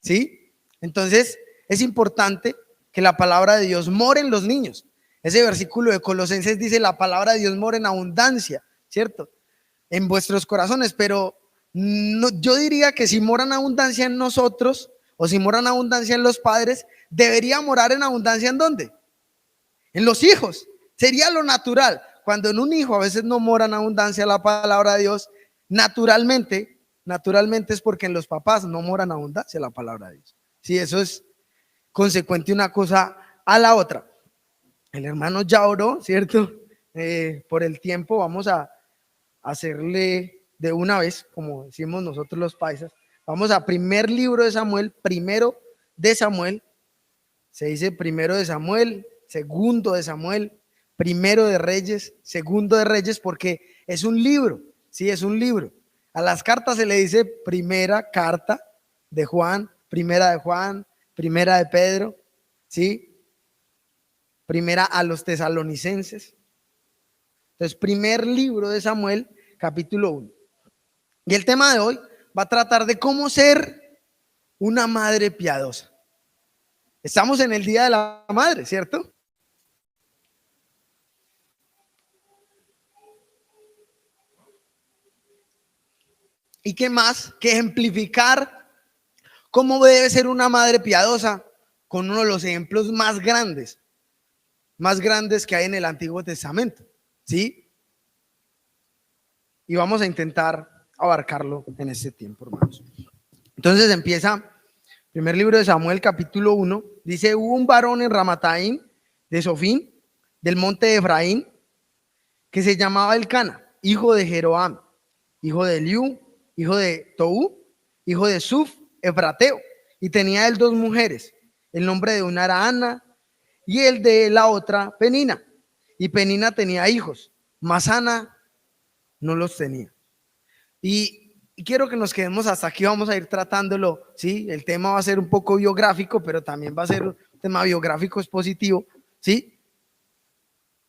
¿sí? Entonces es importante que la palabra de Dios more en los niños. Ese versículo de Colosenses dice: la palabra de Dios mora en abundancia, ¿cierto? En vuestros corazones, pero no, yo diría que si mora en abundancia en nosotros, o si mora en abundancia en los padres, debería morar en abundancia ¿en dónde? En los hijos. Sería lo natural. Cuando en un hijo a veces no mora en abundancia la palabra de Dios, naturalmente es porque en los papás no mora en abundancia la palabra de Dios. Sí, eso es consecuente una cosa a la otra. El hermano ya oró, ¿cierto? Por el tiempo vamos a hacerle de una vez, como decimos nosotros los paisas. Vamos a primer libro de Samuel, primero de Samuel. Se dice primero de Samuel, segundo de Samuel, primero de Reyes, segundo de Reyes, porque es un libro, sí, es un libro. A las cartas se le dice primera carta de Juan, primera de Pedro, sí, primera a los tesalonicenses. Entonces, primer libro de Samuel, capítulo 1. Y el tema de hoy va a tratar de cómo ser una madre piadosa. Estamos en el Día de la Madre, ¿cierto? ¿Y qué más que ejemplificar cómo debe ser una madre piadosa con uno de los ejemplos más grandes que hay en el Antiguo Testamento? ¿Sí? Y vamos a intentar abarcarlo en este tiempo, hermanos. Entonces empieza primer libro de Samuel, capítulo 1. Dice: hubo un varón en Ramataim de Sofín, del monte de Efraín, que se llamaba Elcana, hijo de Jeroam, hijo de Eliú, hijo de Toú, hijo de Suf, efrateo, y tenía él 2 mujeres. El nombre de una era Ana y el de la otra Penina. Y Penina tenía hijos, mas Ana no los tenía. Y quiero que nos quedemos hasta aquí, vamos a ir tratándolo, ¿sí? El tema va a ser un poco biográfico, pero también va a ser un tema biográfico expositivo, ¿sí?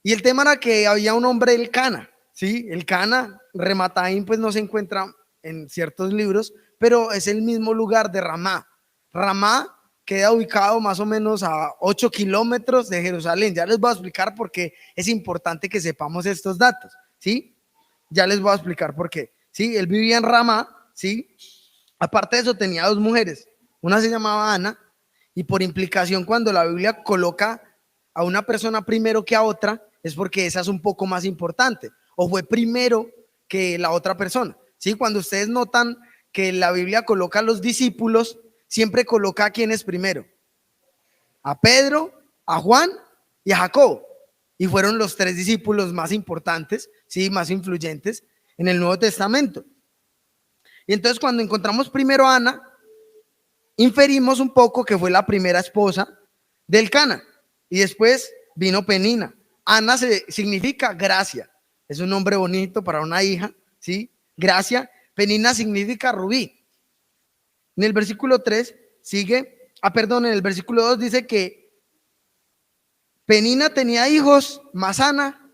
Y el tema era que había un hombre, Elcana, ¿sí? Elcana, Remataim, pues no se encuentra en ciertos libros, pero es el mismo lugar de Ramá. Ramá queda ubicado más o menos a 8 kilómetros de Jerusalén. Ya les voy a explicar por qué es importante que sepamos estos datos, ¿sí? Ya les voy a explicar por qué. Sí, él vivía en Ramá, ¿sí? Aparte de eso tenía 2 mujeres. Una se llamaba Ana, y por implicación cuando la Biblia coloca a una persona primero que a otra, es porque esa es un poco más importante, o fue primero que la otra persona, ¿sí? Cuando ustedes notan que la Biblia coloca a los discípulos, siempre coloca a quienes primero: a Pedro, a Juan y a Jacobo. Y fueron los 3 discípulos más importantes, ¿sí? Más influyentes en el Nuevo Testamento. Y entonces cuando encontramos primero a Ana, inferimos un poco que fue la primera esposa de Elcana. Y después vino Penina. Ana significa gracia. Es un nombre bonito para una hija, ¿sí? Gracia. Penina significa rubí. En el versículo 3 sigue, en el versículo 2 dice que Penina tenía hijos, mas Ana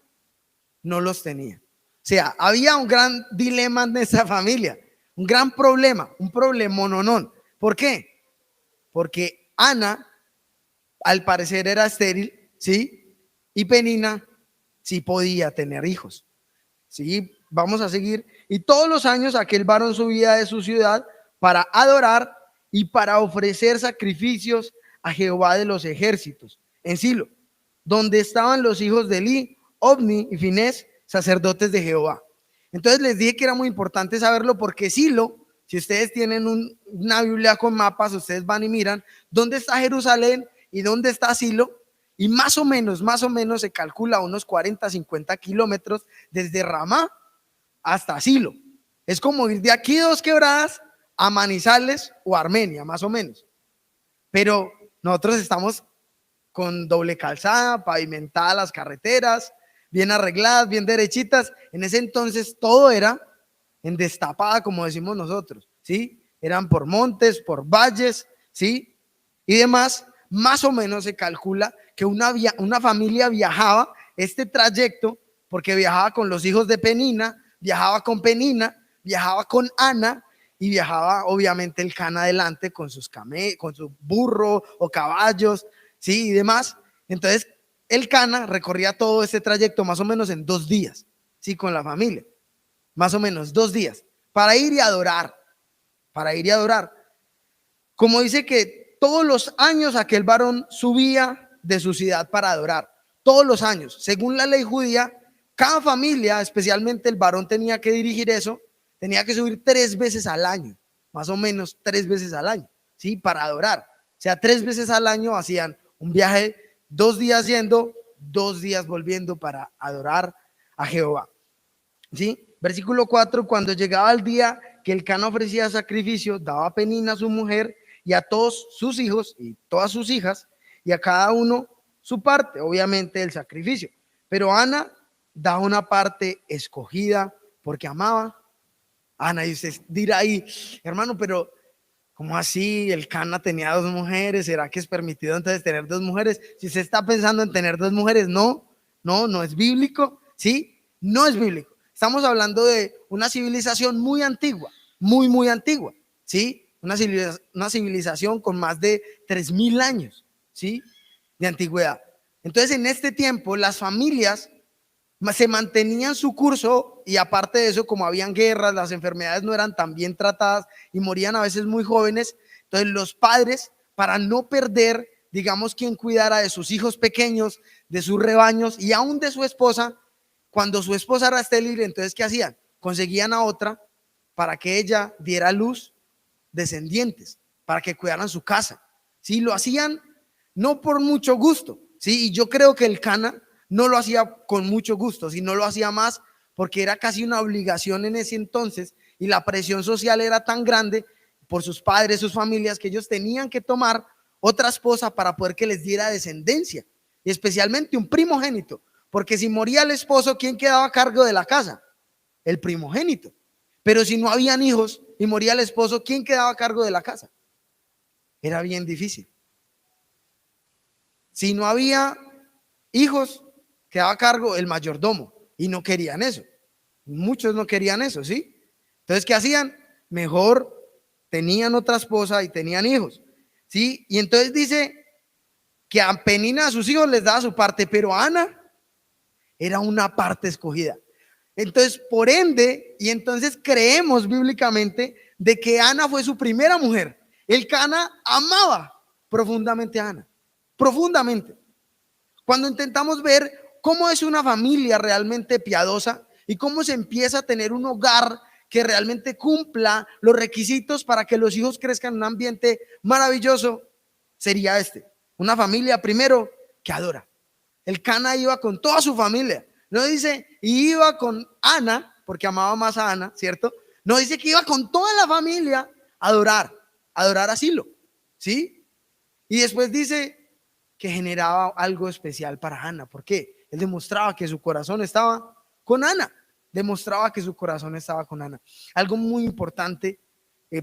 no los tenía. O sea, había un gran dilema en esa familia, un gran problema, un problemononón. ¿Por qué? Porque Ana, al parecer, era estéril, ¿sí? Y Penina sí podía tener hijos, ¿sí? Vamos a seguir. Y todos los años aquel varón subía de su ciudad para adorar y para ofrecer sacrificios a Jehová de los ejércitos en Silo, donde estaban los hijos de Eli, Ovni y Finés, sacerdotes de Jehová. Entonces les dije que era muy importante saberlo, porque Silo, si ustedes tienen una Biblia con mapas, ustedes van y miran dónde está Jerusalén y dónde está Silo, y más o menos se calcula unos 40, 50 kilómetros desde Ramá hasta Silo. Es como ir de aquí 2 quebradas a Manizales o Armenia, más o menos. Pero nosotros estamos con doble calzada, pavimentadas las carreteras, bien arregladas, bien derechitas. En ese entonces todo era en destapada, como decimos nosotros, ¿sí? Eran por montes, por valles, ¿sí? Y demás. Más o menos se calcula que una familia viajaba este trayecto, porque viajaba con los hijos de Penina, viajaba con Penina, viajaba con Ana, y viajaba obviamente el Cana adelante con con su burro o caballos, ¿sí? Y demás. Entonces el Cana recorría todo este trayecto más o menos en 2 días, ¿sí? Con la familia, más o menos 2 días, para ir y adorar, para ir y adorar. Como dice que todos los años aquel varón subía de su ciudad para adorar, todos los años, según la ley judía, cada familia, especialmente el varón, tenía que dirigir eso, tenía que subir 3 veces al año, más o menos 3 veces al año, ¿sí? Para adorar. O sea, 3 veces al año hacían un viaje, 2 días yendo, 2 días volviendo para adorar a Jehová, ¿sí? Versículo 4, cuando llegaba el día que el Cana ofrecía sacrificio, daba Penina a su mujer y a todos sus hijos y todas sus hijas, y a cada uno su parte, obviamente, del sacrificio. Pero Ana da una parte escogida porque amaba a Ana. Y usted dirá ahí, hermano, pero ¿cómo así? El Cana tenía 2 mujeres. ¿Será que es permitido entonces tener 2 mujeres? Si usted está pensando en tener 2 mujeres, no es bíblico, ¿sí? No es bíblico. Estamos hablando de una civilización muy antigua, muy antigua, ¿sí? Una civilización con más de 3000 años, ¿sí? De antigüedad. Entonces, en este tiempo, las familias se mantenían su curso y aparte de eso, como habían guerras, las enfermedades no eran tan bien tratadas y morían a veces muy jóvenes. Entonces los padres, para no perder, digamos, quien cuidara de sus hijos pequeños, de sus rebaños y aún de su esposa, cuando su esposa era estéril, entonces ¿qué hacían? Conseguían a otra para que ella diera a luz descendientes, para que cuidaran su casa. Sí, lo hacían no por mucho gusto, sí, y yo creo que el Cana no lo hacía con mucho gusto, sino lo hacía más porque era casi una obligación en ese entonces y la presión social era tan grande por sus padres, sus familias, que ellos tenían que tomar otra esposa para poder que les diera descendencia, y especialmente un primogénito, porque si moría el esposo, ¿quién quedaba a cargo de la casa? El primogénito. Pero si no habían hijos y moría el esposo, ¿quién quedaba a cargo de la casa? Era bien difícil. Si no había hijos, quedaba a cargo el mayordomo y no querían eso. Muchos no querían eso, ¿sí? Entonces, ¿qué hacían? Mejor tenían otra esposa y tenían hijos, ¿sí? Y entonces dice que a Penina, a sus hijos, les daba su parte, pero a Ana era una parte escogida. Entonces, por ende, y entonces creemos bíblicamente de que Ana fue su primera mujer. El Cana amaba profundamente a Ana, profundamente. Cuando intentamos ver cómo es una familia realmente piadosa y cómo se empieza a tener un hogar que realmente cumpla los requisitos para que los hijos crezcan en un ambiente maravilloso, sería una familia primero que adora. El Cana iba con toda su familia, no dice y iba con Ana porque amaba más a Ana, ¿cierto? No dice que iba con toda la familia a adorar a Silo, ¿sí? Y después dice que generaba algo especial para Ana. ¿Por qué? Él demostraba que su corazón estaba con Ana, demostraba que su corazón estaba con Ana. Algo muy importante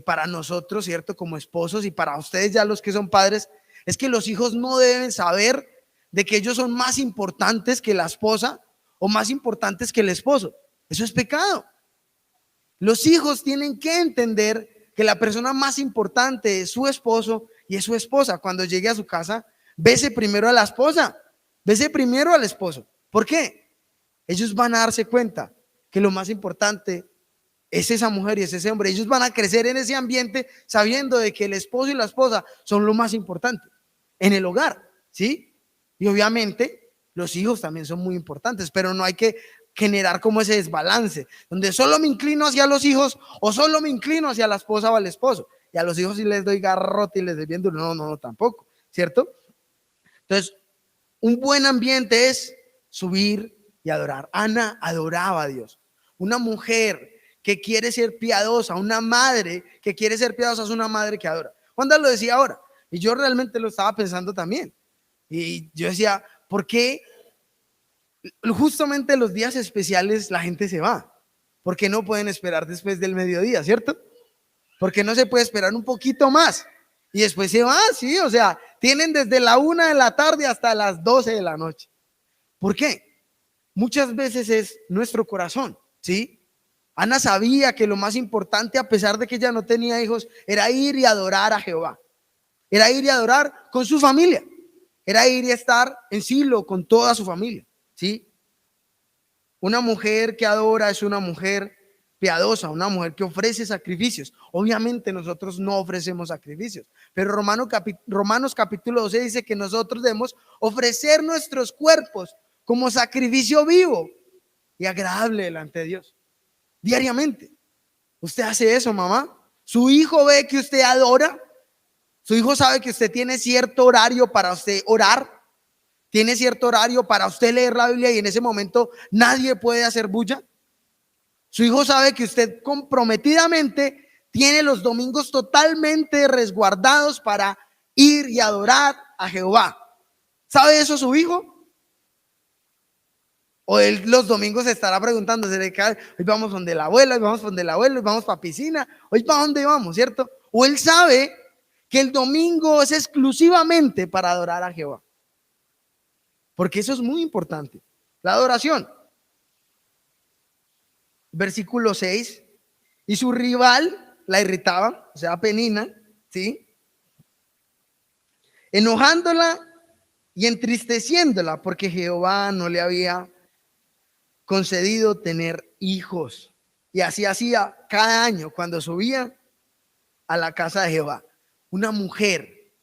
para nosotros, ¿cierto? Como esposos y para ustedes ya los que son padres, es que los hijos no deben saber de que ellos son más importantes que la esposa o más importantes que el esposo. Eso es pecado. Los hijos tienen que entender que la persona más importante es su esposo y es su esposa. Cuando llegue a su casa, bese primero a la esposa, bese primero al esposo. ¿Por qué? Ellos van a darse cuenta que lo más importante es esa mujer y es ese hombre. Ellos van a crecer en ese ambiente sabiendo de que el esposo y la esposa son lo más importante en el hogar, ¿sí? Y obviamente los hijos también son muy importantes, pero no hay que generar como ese desbalance, donde solo me inclino hacia los hijos o solo me inclino hacia la esposa o al esposo. Y a los hijos si les doy garrote y les doy bien duro, no, tampoco, ¿cierto? Entonces, un buen ambiente es subir y adorar. Ana adoraba a Dios. Una mujer que quiere ser piadosa, una madre que quiere ser piadosa es una madre que adora. Wanda lo decía ahora y yo realmente lo estaba pensando también. Y yo decía, ¿por qué justamente los días especiales la gente se va? ¿Por qué no pueden esperar después del mediodía, cierto? ¿Por qué no se puede esperar un poquito más? Y después se va, sí, o sea, tienen desde la 1 de la tarde hasta las 12 de la noche. ¿Por qué? Muchas veces es nuestro corazón, ¿sí? Ana sabía que lo más importante, a pesar de que ella no tenía hijos, era ir y adorar a Jehová. Era ir y adorar con su familia. Era ir y estar en Silo con toda su familia. ¿Sí? Una mujer que adora es una mujer piadosa, una mujer que ofrece sacrificios. Obviamente nosotros no ofrecemos sacrificios, pero Romanos capítulo 12 dice que nosotros debemos ofrecer nuestros cuerpos como sacrificio vivo y agradable delante de Dios. Diariamente. Usted hace eso, mamá. Su hijo ve que usted adora. Su hijo sabe que usted tiene cierto horario para usted orar. Tiene cierto horario para usted leer la Biblia y en ese momento nadie puede hacer bulla. Su hijo sabe que usted comprometidamente tiene los domingos totalmente resguardados para ir y adorar a Jehová. ¿Sabe eso su hijo? O él los domingos estará preguntándose, hoy vamos donde la abuela, hoy vamos donde el abuelo, hoy vamos para piscina, hoy para dónde vamos, ¿cierto? O él sabe que el domingo es exclusivamente para adorar a Jehová. Porque eso es muy importante. La adoración. Versículo 6. Y su rival la irritaba, o sea, Penina, ¿sí? Enojándola y entristeciéndola porque Jehová no le había concedido tener hijos. Y así hacía cada año cuando subía a la casa de Jehová. Una mujer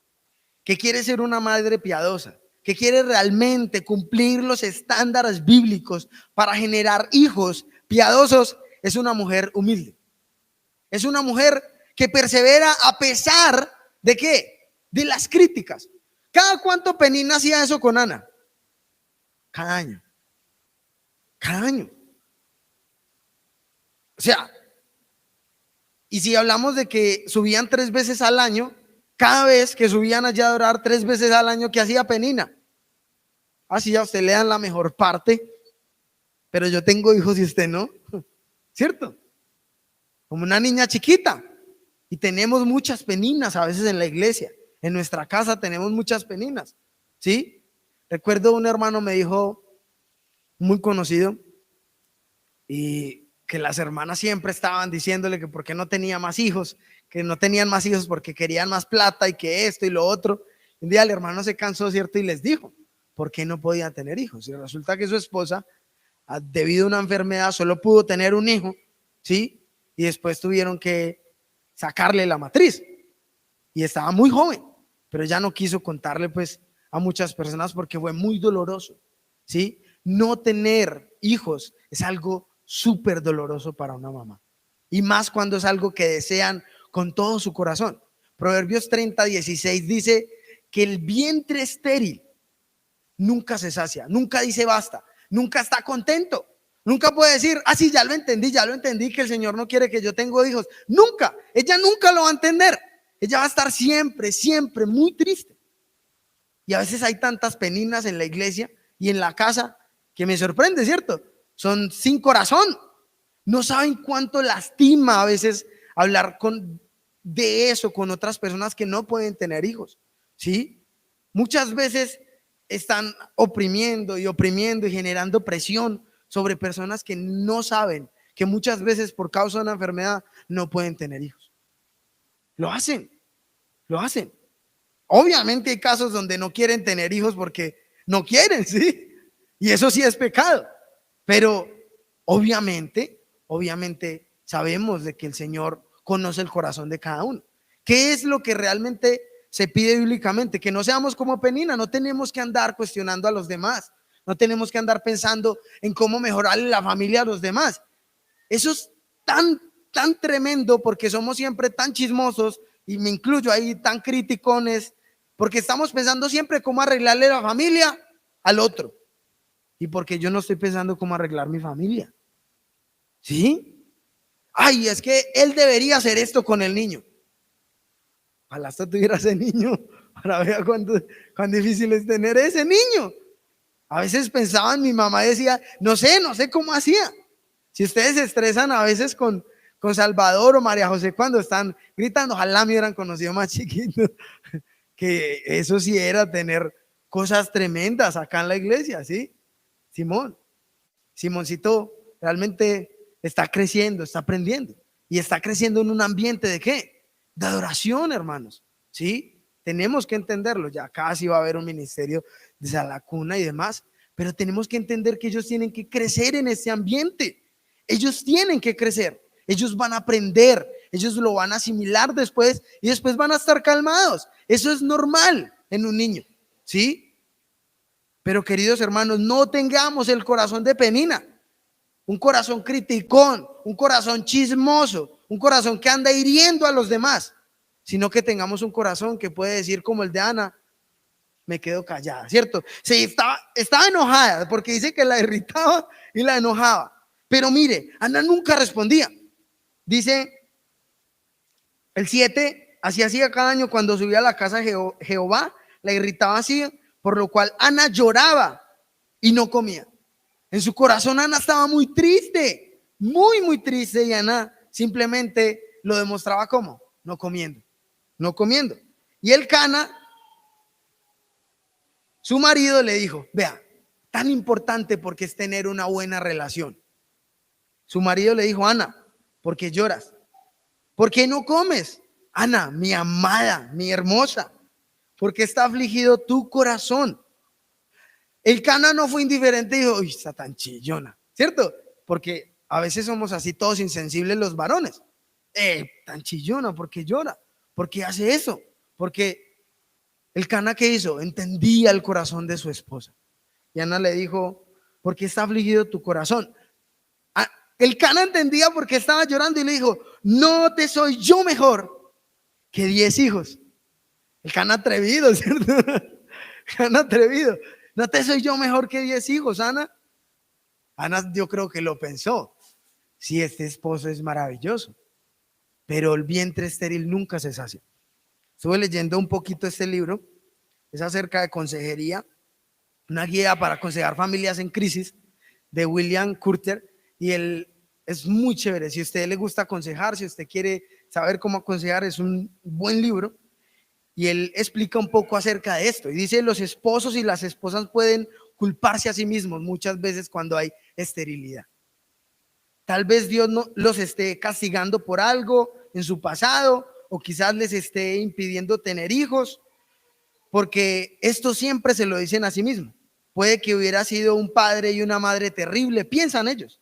que quiere ser una madre piadosa, que quiere realmente cumplir los estándares bíblicos para generar hijos piadosos, es una mujer humilde. Es una mujer que persevera a pesar de ¿qué? De las críticas. ¿Cada cuánto Penina hacía eso con Ana? Cada año. Cada año. O sea, y si hablamos de que subían 3 veces al año, cada vez que subían allá a adorar 3 veces al año, ¿qué hacía Penina? Así a usted le dan la mejor parte, pero yo tengo hijos y usted no, ¿cierto? Como una niña chiquita. Y tenemos muchas Peninas a veces en la iglesia. En nuestra casa tenemos muchas Peninas, ¿sí? Recuerdo un hermano me dijo, muy conocido, y que las hermanas siempre estaban diciéndole que por qué no tenía más hijos, que no tenían más hijos porque querían más plata y que esto y lo otro. Un día el hermano se cansó, ¿cierto? Y les dijo, ¿por qué no podían tener hijos? Y resulta que su esposa, debido a una enfermedad, solo pudo tener un hijo, ¿sí? Y después tuvieron que sacarle la matriz. Y estaba muy joven, pero ya no quiso contarle pues a muchas personas porque fue muy doloroso, ¿sí? No tener hijos es algo súper doloroso para una mamá. Y más cuando es algo que desean con todo su corazón. Proverbios 30:16 dice que el vientre estéril nunca se sacia, nunca dice basta, nunca está contento. Nunca puede decir, sí, ya lo entendí que el Señor no quiere que yo tenga hijos. Nunca, ella nunca lo va a entender. Ella va a estar siempre, siempre muy triste. Y a veces hay tantas Peninas en la iglesia y en la casa que me sorprende, ¿cierto? Son sin corazón. No saben cuánto lastima a veces hablar de eso con otras personas que no pueden tener hijos, ¿sí? Muchas veces están oprimiendo y generando presión sobre personas que no saben que muchas veces por causa de una enfermedad no pueden tener hijos. Lo hacen. Obviamente hay casos donde no quieren tener hijos porque no quieren, ¿sí? Y eso sí es pecado. Pero obviamente sabemos de que el Señor conoce el corazón de cada uno. ¿Qué es lo que realmente se pide bíblicamente? Que no seamos como Penina, no tenemos que andar cuestionando a los demás. No tenemos que andar pensando en cómo mejorarle la familia a los demás. Eso es tan tremendo porque somos siempre tan chismosos, y me incluyo ahí, tan criticones, porque estamos pensando siempre cómo arreglarle la familia al otro. Y porque yo no estoy pensando cómo arreglar mi familia. ¿Sí? Es que él debería hacer esto con el niño. Ojalá hasta tuviera ese niño para ver cuán difícil es tener ese niño. A veces pensaba en mi mamá, decía, no sé cómo hacía. Si ustedes se estresan a veces con Salvador o María José cuando están gritando, ojalá me hubieran conocido más chiquito, que eso sí era tener cosas tremendas acá en la iglesia, ¿sí? Simoncito realmente está creciendo, está aprendiendo y está creciendo en un ambiente de ¿qué? De adoración, hermanos, ¿sí? Tenemos que entenderlo. Ya casi va a haber un ministerio desde la cuna y demás, pero tenemos que entender que ellos tienen que crecer en ese ambiente. Ellos tienen que crecer, ellos van a aprender, ellos lo van a asimilar después y después van a estar calmados. Eso es normal en un niño, ¿sí? Pero queridos hermanos, no tengamos el corazón de Penina, un corazón criticón, un corazón chismoso, un corazón que anda hiriendo a los demás, sino que tengamos un corazón que puede decir como el de Ana: me quedo callada, ¿cierto? Sí, estaba enojada porque dice que la irritaba y la enojaba. Pero mire, Ana nunca respondía. Dice el 7, así hacía cada año cuando subía a la casa de Jehová, la irritaba así, por lo cual Ana lloraba y no comía. En su corazón Ana estaba muy triste, muy triste, y Ana simplemente lo demostraba como no comiendo, no comiendo. Y el Cana, su marido, le dijo: vea, tan importante porque es tener una buena relación. Su marido le dijo: Ana, ¿por qué lloras? ¿Por qué no comes? Ana, mi amada, mi hermosa, ¿por qué está afligido tu corazón? El Cana no fue indiferente y dijo: uy, está tan chillona, ¿cierto? Porque a veces somos así todos insensibles los varones. Tan chillona, ¿por qué llora? ¿Por qué hace eso? Porque el Cana, ¿qué hizo? Entendía el corazón de su esposa. Y Ana le dijo: ¿por qué está afligido tu corazón? El Cana entendía por qué estaba llorando y le dijo: no te soy yo mejor que 10 hijos. El Cana atrevido, ¿cierto? Cana atrevido. No te soy yo mejor que 10 hijos, Ana. Ana, yo creo que lo pensó. Sí, este esposo es maravilloso, pero el vientre estéril nunca se sacia. Estuve leyendo un poquito este libro. Es acerca de consejería, una guía para aconsejar familias en crisis, de William Curter, y él es muy chévere. Si a usted le gusta aconsejar, si usted quiere saber cómo aconsejar, es un buen libro. Y él explica un poco acerca de esto y dice: los esposos y las esposas pueden culparse a sí mismos muchas veces cuando hay esterilidad. Tal vez Dios no los esté castigando por algo en su pasado, o quizás les esté impidiendo tener hijos, porque esto siempre se lo dicen a sí mismos. Puede que hubiera sido un padre y una madre terrible, piensan ellos.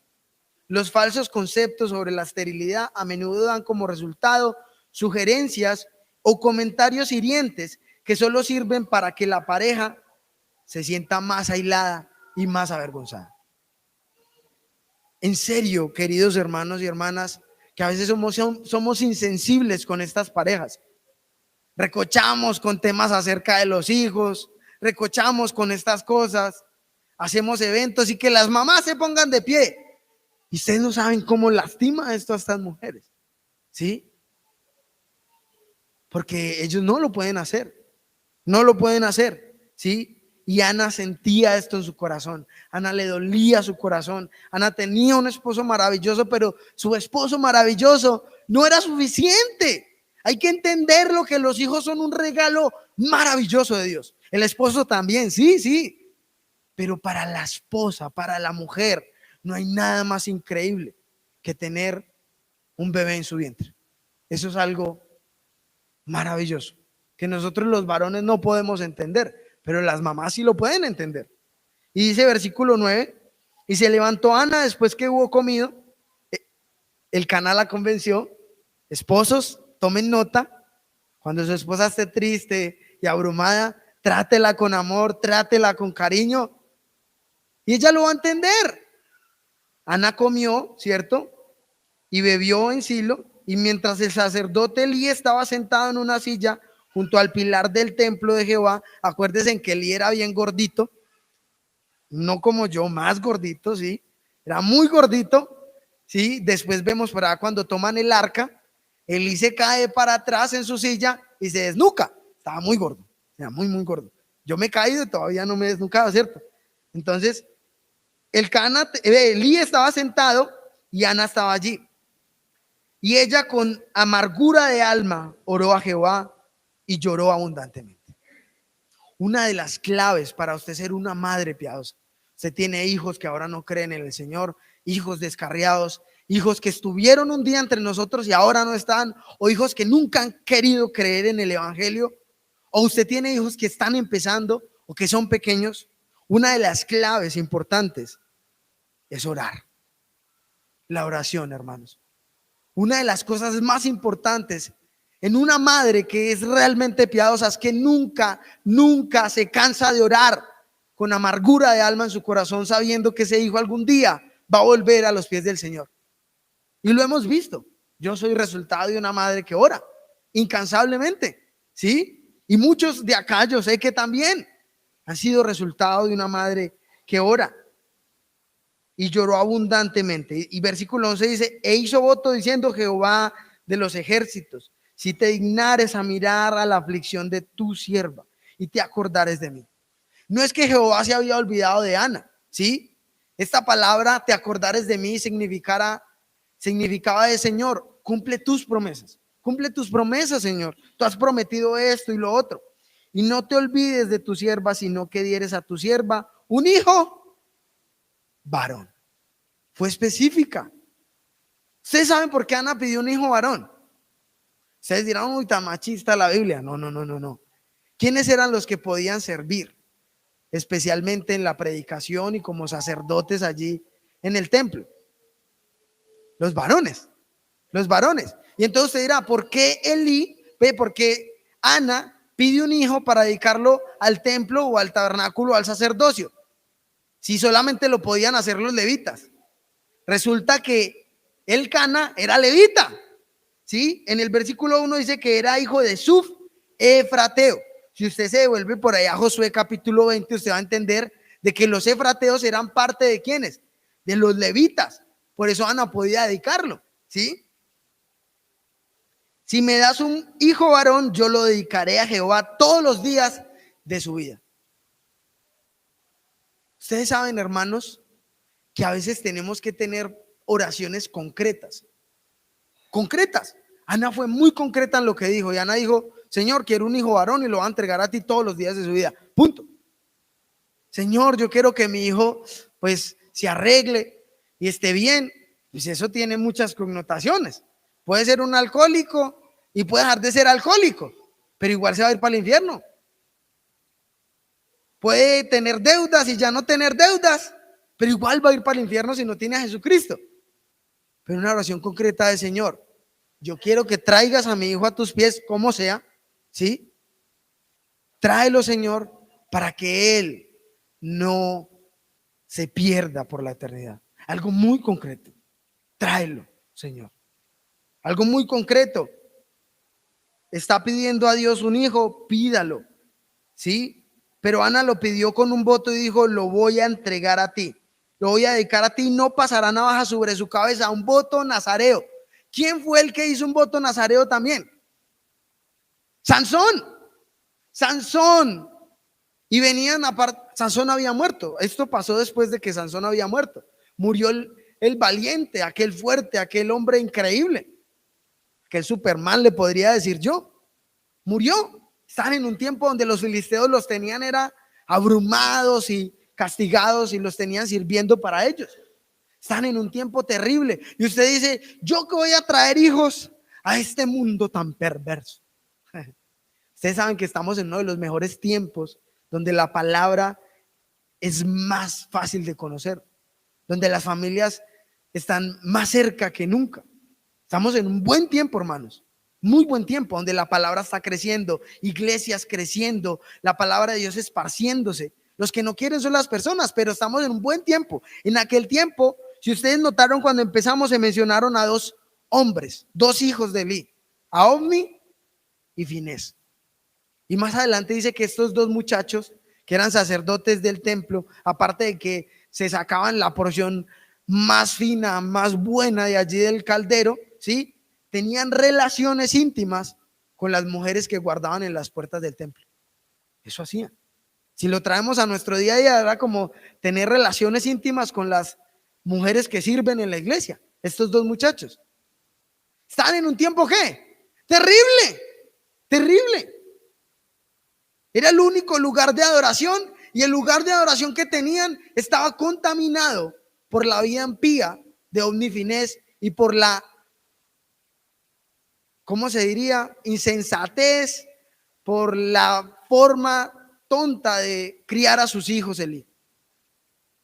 Los falsos conceptos sobre la esterilidad a menudo dan como resultado sugerencias o comentarios hirientes que solo sirven para que la pareja se sienta más aislada y más avergonzada. En serio, queridos hermanos y hermanas, que a veces somos insensibles con estas parejas. Recochamos con temas acerca de los hijos, recochamos con estas cosas, hacemos eventos y que las mamás se pongan de pie. Y ustedes no saben cómo lastima esto a estas mujeres, ¿sí? Porque ellos no lo pueden hacer, no lo pueden hacer, ¿sí? Y Ana sentía esto en su corazón. Ana le dolía su corazón. Ana tenía un esposo maravilloso, pero su esposo maravilloso no era suficiente. Hay que entender lo que los hijos son un regalo maravilloso de Dios. El esposo también, sí. Pero para la esposa, para la mujer, no hay nada más increíble que tener un bebé en su vientre. Eso es algo maravilloso que nosotros los varones no podemos entender, pero las mamás sí lo pueden entender. Y dice versículo 9: y se levantó Ana después que hubo comido. El Cana la convenció. Esposos, tomen nota: cuando su esposa esté triste y abrumada, trátela con amor, trátela con cariño, y ella lo va a entender. Ana comió, ¿cierto? Y bebió en Silo, y mientras el sacerdote Elí estaba sentado en una silla junto al pilar del templo de Jehová. Acuérdense en que Elí era bien gordito, no como yo, más gordito, ¿sí? Era muy gordito, ¿sí? Después vemos para cuando toman el arca, Elí se cae para atrás en su silla y se desnuca. Estaba muy gordo, era muy gordo. Yo me he caído y todavía no me he desnucado, ¿cierto? Entonces, Elí estaba sentado y Ana estaba allí. Y ella, con amargura de alma, oró a Jehová y lloró abundantemente. Una de las claves para usted ser una madre piadosa: usted tiene hijos que ahora no creen en el Señor, hijos descarriados, hijos que estuvieron un día entre nosotros y ahora no están, o hijos que nunca han querido creer en el evangelio, o usted tiene hijos que están empezando o que son pequeños. Una de las claves importantes es orar. La oración, hermanos. Una de las cosas más importantes en una madre que es realmente piadosa es que nunca se cansa de orar con amargura de alma en su corazón, sabiendo que ese hijo algún día va a volver a los pies del Señor. Y lo hemos visto. Yo soy resultado de una madre que ora incansablemente, ¿sí? Y muchos de acá yo sé que también han sido resultado de una madre que ora y lloró abundantemente. Y versículo 11 dice: e hizo voto diciendo: Jehová de los ejércitos, si te dignares a mirar a la aflicción de tu sierva y te acordares de mí. No es que Jehová se había olvidado de Ana, ¿sí? Esta palabra, te acordares de mí, significaba de: Señor, cumple tus promesas, Señor. Tú has prometido esto y lo otro. Y no te olvides de tu sierva, sino que dieres a tu sierva un hijo varón. Fue específica. ¿Ustedes saben por qué Ana pidió un hijo varón? Ustedes dirán: uy, tan machista la Biblia. No. ¿Quiénes eran los que podían servir? Especialmente en la predicación y como sacerdotes allí en el templo. Los varones. Y entonces usted dirá: ¿por qué por qué Ana pide un hijo para dedicarlo al templo o al tabernáculo o al sacerdocio, si solamente lo podían hacer los levitas? Resulta que Elcana era levita, ¿sí? En el versículo 1 dice que era hijo de Suf efrateo. Si usted se devuelve por allá a Josué capítulo 20, usted va a entender de que los efrateos eran parte de ¿quiénes? De los levitas. Por eso Ana podía dedicarlo, ¿sí? Si me das un hijo varón, yo lo dedicaré a Jehová todos los días de su vida. Ustedes saben, hermanos, que a veces tenemos que tener oraciones concretas. Ana fue muy concreta en lo que dijo. Y Ana dijo: Señor, quiero un hijo varón y lo va a entregar a ti todos los días de su vida. Punto. Señor, yo quiero que mi hijo pues se arregle y esté bien. Pues eso tiene muchas connotaciones. Puede ser un alcohólico y puede dejar de ser alcohólico, pero igual se va a ir para el infierno. Puede tener deudas y ya no tener deudas, pero igual va a ir para el infierno si no tiene a Jesucristo. Pero una oración concreta de: Señor, yo quiero que traigas a mi hijo a tus pies, como sea, ¿sí? Tráelo, Señor, para que él no se pierda por la eternidad. Algo muy concreto. Tráelo, Señor. Algo muy concreto. Está pidiendo a Dios un hijo, pídalo, ¿sí? Pero Ana lo pidió con un voto y dijo: lo voy a entregar a ti, lo voy a dedicar a ti, no pasará navaja sobre su cabeza. Un voto nazareo. ¿Quién fue el que hizo un voto nazareo también? Sansón. Y venían aparte. Sansón había muerto. Esto pasó después de que Sansón había muerto. Murió el valiente, aquel fuerte, aquel hombre increíble, que el Superman le podría decir yo. Murió. Están en un tiempo donde los filisteos los tenían era abrumados y castigados y los tenían sirviendo para ellos. Están en un tiempo terrible. Y usted dice: yo que voy a traer hijos a este mundo tan perverso. Ustedes saben que estamos en uno de los mejores tiempos donde la palabra es más fácil de conocer, donde las familias están más cerca que nunca. Estamos en un buen tiempo, hermanos, muy buen tiempo, donde la palabra está creciendo, iglesias creciendo, la palabra de Dios esparciéndose. Los que no quieren son las personas, pero estamos en un buen tiempo. En aquel tiempo, si ustedes notaron, cuando empezamos se mencionaron a dos hombres, dos hijos de Eli, a Ofni y Finés. Y más adelante dice que estos dos muchachos, que eran sacerdotes del templo, aparte de que se sacaban la porción más fina, más buena de allí del caldero, ¿sí?, tenían relaciones íntimas con las mujeres que guardaban en las puertas del templo. Eso hacían. Si lo traemos a nuestro día a día, era como tener relaciones íntimas con las mujeres que sirven en la iglesia. Estos dos muchachos están en un tiempo ¿qué? Terrible. Era el único lugar de adoración, y el lugar de adoración que tenían estaba contaminado por la vida impía de Ofni y Finés y por la, ¿cómo se diría? Insensatez, por la forma tonta de criar a sus hijos, Elí.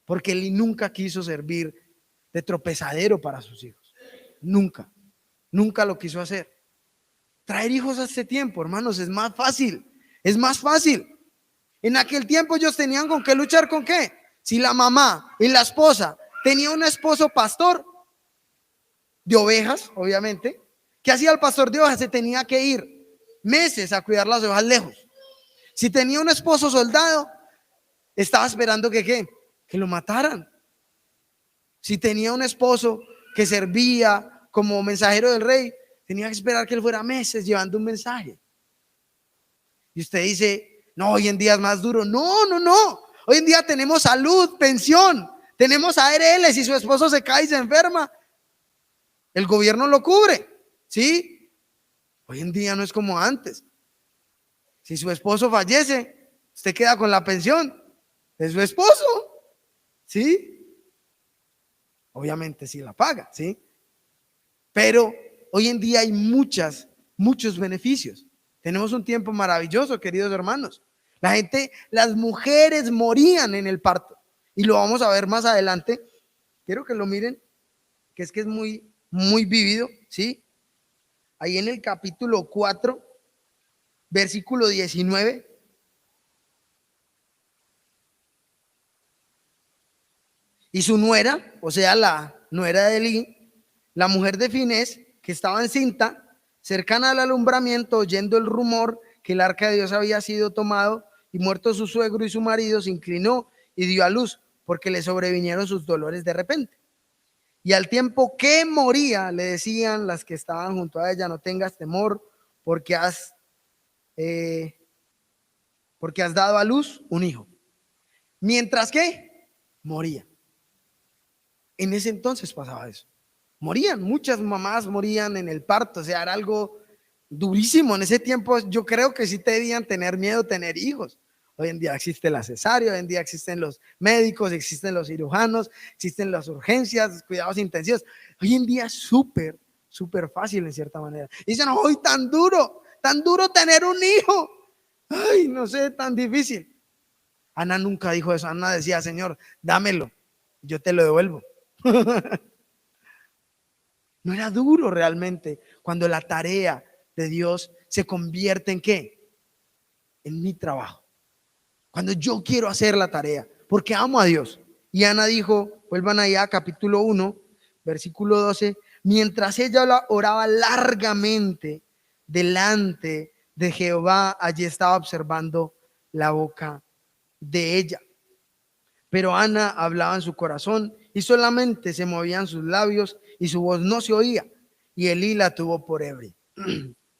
Porque Elí nunca quiso servir de tropezadero para sus hijos. Nunca, nunca lo quiso hacer. Traer hijos a este tiempo, hermanos, es más fácil. Es más fácil. En aquel tiempo ellos tenían con qué luchar, ¿con qué? Si la mamá y la esposa tenía un esposo pastor de ovejas, obviamente, ¿qué hacía el pastor de ovejas? Se tenía que ir meses a cuidar las ovejas lejos. Si tenía un esposo soldado, estaba esperando que lo mataran. Si tenía un esposo que servía como mensajero del rey, tenía que esperar que él fuera meses llevando un mensaje. Y usted dice, no, hoy en día es más duro. No, no, no. Hoy en día tenemos salud, pensión, tenemos ARL. Si su esposo se cae y se enferma, el gobierno lo cubre, ¿sí? Hoy en día no es como antes. Si su esposo fallece, usted queda con la pensión de su esposo, ¿sí? Obviamente sí la paga, ¿sí? Pero hoy en día hay muchos beneficios. Tenemos un tiempo maravilloso, queridos hermanos. Las mujeres morían en el parto. Y lo vamos a ver más adelante. Quiero que lo miren, que es muy, muy vívido, ¿sí? Ahí en el capítulo 4, versículo 19. Y su nuera, o sea, la nuera de Elí, la mujer de Finés, que estaba encinta, cercana al alumbramiento, oyendo el rumor que el arca de Dios había sido tomado y muerto su suegro y su marido, se inclinó y dio a luz, porque le sobrevinieron sus dolores de repente. Y al tiempo que moría, le decían las que estaban junto a ella, no tengas temor, porque has dado a luz un hijo. Mientras que moría. En ese entonces pasaba eso. Morían, muchas mamás morían en el parto, o sea, era algo durísimo. En ese tiempo yo creo que sí debían tener miedo tener hijos. Hoy en día existe la cesárea, hoy en día existen los médicos, existen los cirujanos, existen las urgencias, cuidados intensivos. Hoy en día es súper fácil en cierta manera. Y dicen, hoy tan duro tener un hijo. Ay, no sé, tan difícil. Ana nunca dijo eso. Ana decía, Señor, dámelo, yo te lo devuelvo. No era duro realmente cuando la tarea de Dios se convierte en ¿qué? En mi trabajo. Cuando yo quiero hacer la tarea, porque amo a Dios. Y Ana dijo, vuelvan allá, capítulo 1, versículo 12, mientras ella oraba largamente delante de Jehová, allí estaba observando la boca de ella. Pero Ana hablaba en su corazón y solamente se movían sus labios y su voz no se oía. Y Elí la tuvo por ebria.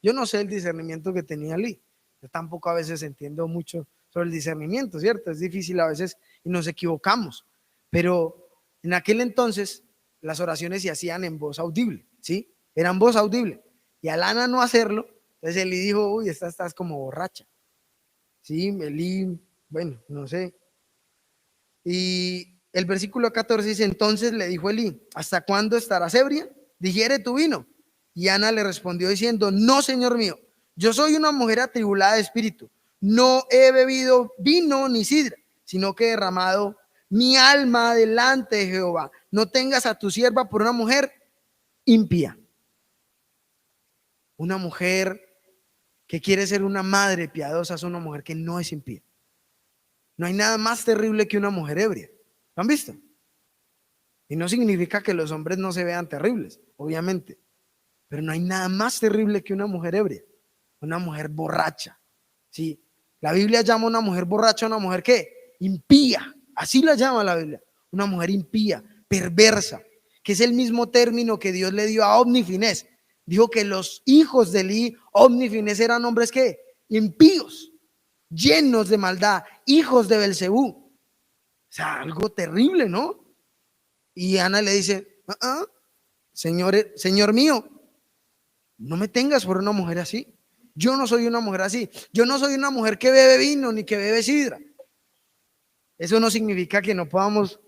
Yo no sé el discernimiento que tenía Elí. Yo tampoco a veces entiendo mucho sobre el discernimiento, ¿cierto? Es difícil a veces y nos equivocamos. Pero en aquel entonces las oraciones se hacían en voz audible, ¿sí? Eran voz audible. Y al Ana no hacerlo, entonces Elí dijo, uy, estás como borracha. Sí, Elí, bueno, no sé. Y el versículo 14 dice, entonces le dijo Elí, ¿hasta cuándo estarás ebria? Digiere tu vino. Y Ana le respondió diciendo, no, señor mío, yo soy una mujer atribulada de espíritu. No he bebido vino ni sidra, sino que he derramado mi alma delante de Jehová. No tengas a tu sierva por una mujer impía. Una mujer que quiere ser una madre piadosa es una mujer que no es impía. No hay nada más terrible que una mujer ebria. ¿Lo han visto? Y no significa que los hombres no se vean terribles, obviamente. Pero no hay nada más terrible que una mujer ebria. Una mujer borracha. ¿Sí? La Biblia llama a una mujer borracha, una mujer ¿qué? Impía. Así la llama la Biblia. Una mujer impía, perversa. Que es el mismo término que Dios le dio a Ofni y Finés. Dijo que los hijos de Elí, Ofni y Finés, eran hombres ¿qué? Impíos, llenos de maldad, hijos de Belcebú. O sea, algo terrible, ¿no? Y Ana le dice, señor mío, no me tengas por una mujer así. Yo no soy una mujer así. Yo no soy una mujer que bebe vino ni que bebe sidra. Eso no significa que no podamos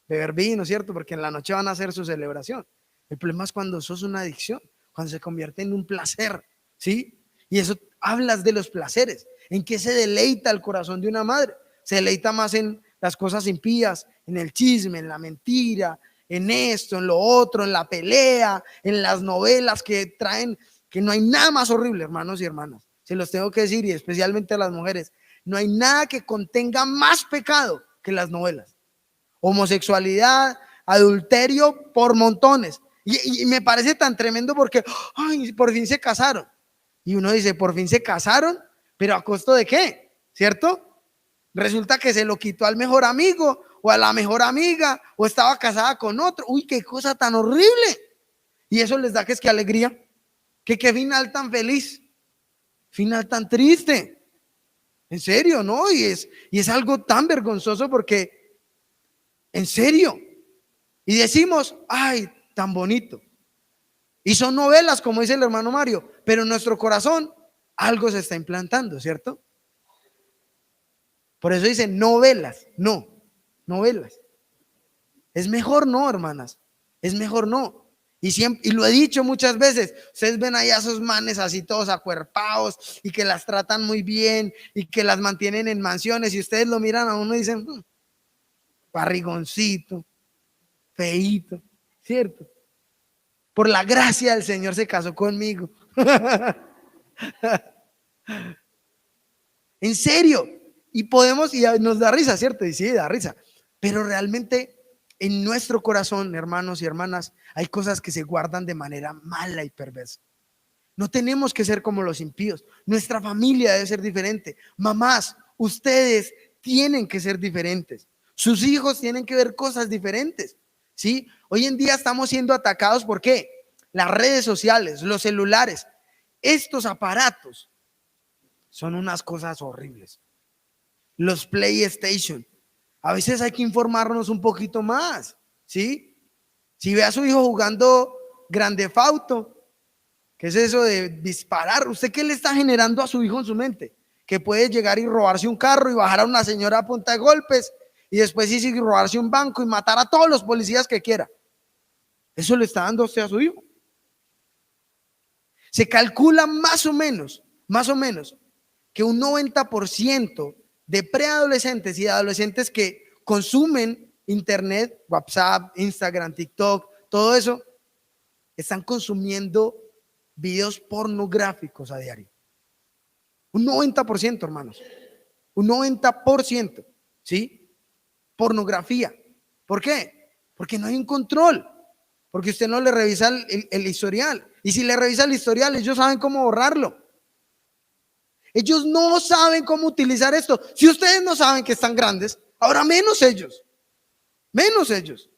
beber vino, ¿cierto? Porque en la noche van a hacer su celebración. El problema es cuando sos una adicción, cuando se convierte en un placer, ¿sí? Y eso hablas de los placeres. ¿En qué se deleita el corazón de una madre? Se deleita más en las cosas impías, en el chisme, en la mentira, en esto, en lo otro, en la pelea, en las novelas que traen, que no hay nada más horrible, hermanos y hermanas. Se los tengo que decir, y especialmente a las mujeres, no hay nada que contenga más pecado que las novelas. Homosexualidad, adulterio por montones. Y me parece tan tremendo porque, ay, por fin se casaron. Y uno dice, por fin se casaron, pero ¿a costo de qué? ¿Cierto? Resulta que se lo quitó al mejor amigo o a la mejor amiga o estaba casada con otro. Uy, qué cosa tan horrible. Y eso les da que es que alegría. Que qué final tan feliz. Final tan triste. En serio, ¿no? Y es algo tan vergonzoso porque, en serio. Y decimos, ay, tan bonito. Y son novelas, como dice el hermano Mario, pero en nuestro corazón algo se está implantando, ¿cierto? Por eso dicen novelas, no, novelas. Es mejor no, hermanas, es mejor no. Y lo he dicho muchas veces, ustedes ven ahí a esos manes así todos acuerpados y que las tratan muy bien y que las mantienen en mansiones y ustedes lo miran a uno y dicen, barrigoncito, feíto, ¿cierto? Por la gracia del Señor se casó conmigo. En serio. Y podemos, y nos da risa, ¿cierto? Y sí, da risa. Pero realmente en nuestro corazón, hermanos y hermanas, hay cosas que se guardan de manera mala y perversa. No tenemos que ser como los impíos. Nuestra familia debe ser diferente. Mamás, ustedes tienen que ser diferentes. Sus hijos tienen que ver cosas diferentes. ¿Sí? Hoy en día estamos siendo atacados ¿por qué? Las redes sociales, los celulares. Estos aparatos son unas cosas horribles. Los PlayStation. A veces hay que informarnos un poquito más, ¿sí? Si ve a su hijo jugando Grand Theft Auto, ¿qué es eso de disparar? ¿Usted qué le está generando a su hijo en su mente? Que puede llegar y robarse un carro y bajar a una señora a punta de golpes y después sí robarse un banco y matar a todos los policías que quiera. Eso le está dando usted a su hijo. Se calcula más o menos, que un 90% de preadolescentes y adolescentes que consumen internet, WhatsApp, Instagram, TikTok, todo eso, están consumiendo videos pornográficos a diario. Un 90%, hermanos. Un 90%, ¿sí? Pornografía. ¿Por qué? Porque no hay un control. Porque usted no le revisa el historial. Y si le revisa el historial, ellos saben cómo borrarlo. Ellos no saben cómo utilizar esto. Si ustedes no saben que están grandes, ahora menos ellos. Menos ellos.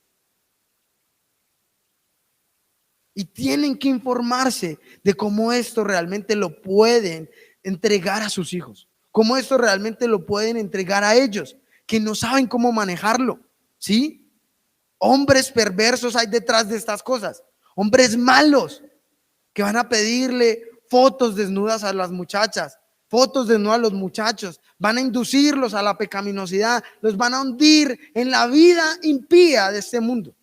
Y tienen que informarse de cómo esto realmente lo pueden entregar a sus hijos. Cómo esto realmente lo pueden entregar a ellos, que no saben cómo manejarlo. ¿Sí? Hombres perversos hay detrás de estas cosas. Hombres malos que van a pedirle fotos desnudas a las muchachas, fotos desnudas a los muchachos, van a inducirlos a la pecaminosidad, los van a hundir en la vida impía de este mundo.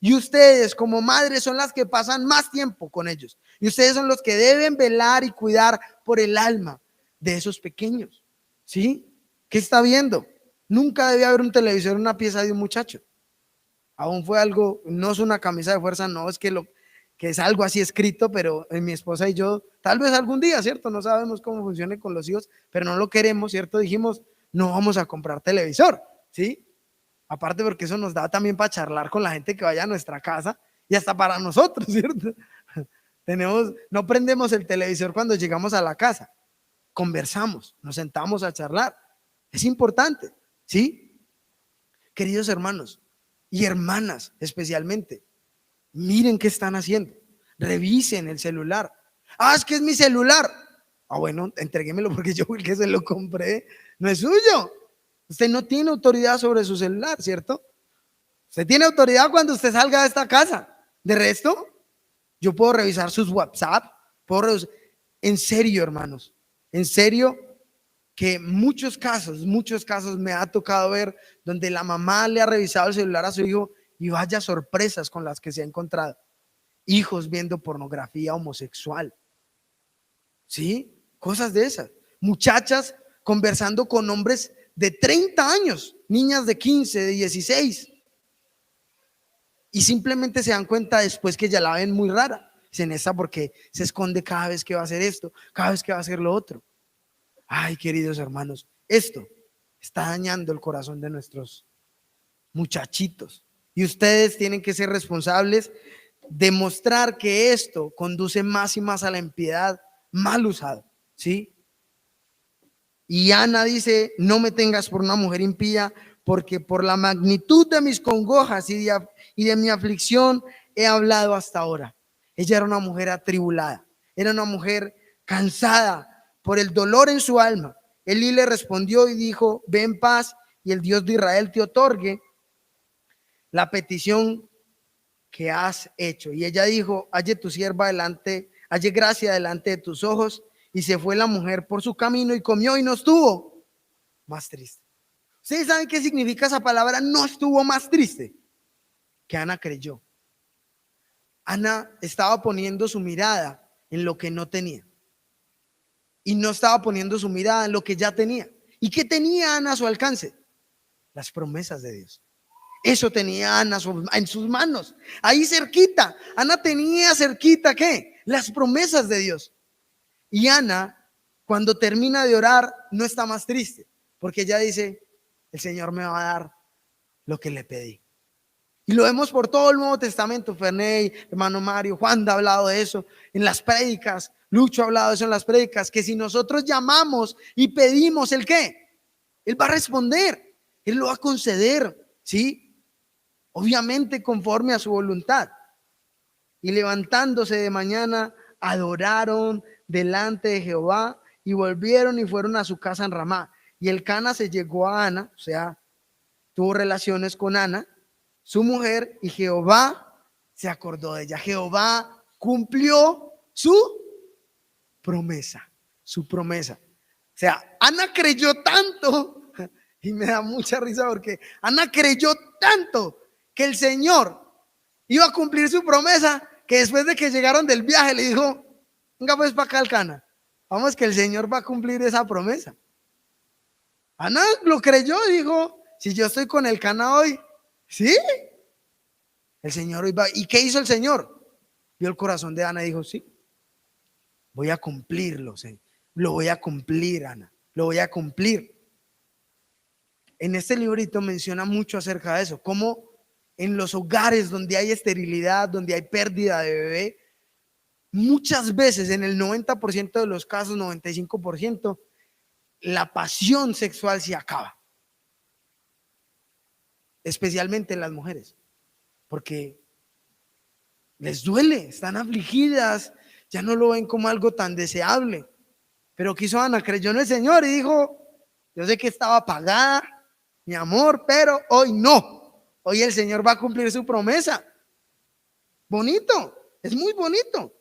Y ustedes como madres son las que pasan más tiempo con ellos. Y ustedes son los que deben velar y cuidar por el alma de esos pequeños. ¿Sí? ¿Qué está viendo? Nunca debe haber un televisor en una pieza de un muchacho. Aún fue algo, no es una camisa de fuerza, no es que es algo así escrito, pero mi esposa y yo, tal vez algún día, ¿cierto? No sabemos cómo funcione con los hijos, pero no lo queremos, ¿cierto? Dijimos, no vamos a comprar televisor, ¿sí? Aparte porque eso nos da también para charlar con la gente que vaya a nuestra casa y hasta para nosotros, ¿cierto? No prendemos el televisor cuando llegamos a la casa, conversamos, nos sentamos a charlar. Es importante, ¿sí? Queridos hermanos y hermanas especialmente, miren qué están haciendo, revisen el celular. Ah, es que es mi celular. Ah, bueno, entréguemelo porque yo fui el que se lo compré, no es suyo. Usted no tiene autoridad sobre su celular, ¿cierto? Usted tiene autoridad cuando usted salga de esta casa. De resto, yo puedo revisar sus WhatsApp, en serio, hermanos, en serio que muchos casos me ha tocado ver donde la mamá le ha revisado el celular a su hijo y vaya sorpresas con las que se ha encontrado. hijos viendo pornografía homosexual, ¿sí? Cosas de esas. Muchachas conversando con hombres de 30 años, niñas de 15, de 16. Y simplemente se dan cuenta después que ya la ven muy rara. Dicen, esta porque se esconde cada vez que va a hacer esto, cada vez que va a hacer lo otro. Ay, queridos hermanos, esto está dañando el corazón de nuestros muchachitos. Y ustedes tienen que ser responsables de mostrar que esto conduce más y más a la impiedad mal usado, ¿sí? Y Ana dice, no me tengas por una mujer impía, porque por la magnitud de mis congojas y de mi aflicción he hablado hasta ahora. Ella era una mujer atribulada, era una mujer cansada por el dolor en su alma. Elí le respondió y dijo, ve en paz y el Dios de Israel te otorgue la petición que has hecho. Y ella dijo, halle tu sierva delante, halle gracia delante de tus ojos. Y se fue la mujer por su camino y comió y no estuvo más triste. ¿Ustedes saben qué significa esa palabra? No estuvo más triste. Que Ana creyó. Ana estaba poniendo su mirada en lo que no tenía. Y no estaba poniendo su mirada en lo que ya tenía. ¿Y qué tenía Ana a su alcance? Las promesas de Dios. Eso tenía Ana en sus manos. Ahí cerquita. Ana tenía cerquita, ¿qué? Las promesas de Dios. Y Ana, cuando termina de orar, no está más triste. Porque ella dice, el Señor me va a dar lo que le pedí. Y lo vemos por todo el Nuevo Testamento. Ferney, hermano Mario, Juan ha hablado de eso en las prédicas. Lucho ha hablado de eso en las prédicas. Que si nosotros llamamos y pedimos, ¿el qué? Él va a responder. Él lo va a conceder, ¿sí? Obviamente conforme a su voluntad. Y levantándose de mañana, adoraron delante de Jehová y volvieron y fueron a su casa en Ramá. Y el Cana se llegó a Ana, o sea, tuvo relaciones con Ana, su mujer, y Jehová se acordó de ella. Jehová cumplió su promesa, su promesa. O sea, Ana creyó tanto, y me da mucha risa porque Ana creyó tanto que el Señor iba a cumplir su promesa, que después de que llegaron del viaje le dijo, venga pues para acá al Cana, vamos que el Señor va a cumplir esa promesa. Ana lo creyó y dijo, si yo estoy con el Cana hoy, sí, el Señor hoy va. ¿Y qué hizo el Señor? Vio el corazón de Ana y dijo, sí, voy a cumplirlo, Señor. Lo voy a cumplir, Ana, lo voy a cumplir. En este librito menciona mucho acerca de eso, cómo en los hogares donde hay esterilidad, donde hay pérdida de bebé, muchas veces, en el 90% de los casos, 95%, la pasión sexual se acaba. Especialmente en las mujeres, porque les duele, están afligidas, ya no lo ven como algo tan deseable. Pero quiso Ana, creyó en el Señor y dijo, yo sé que estaba apagada, mi amor, pero hoy no. Hoy el Señor va a cumplir su promesa. Bonito, es muy bonito.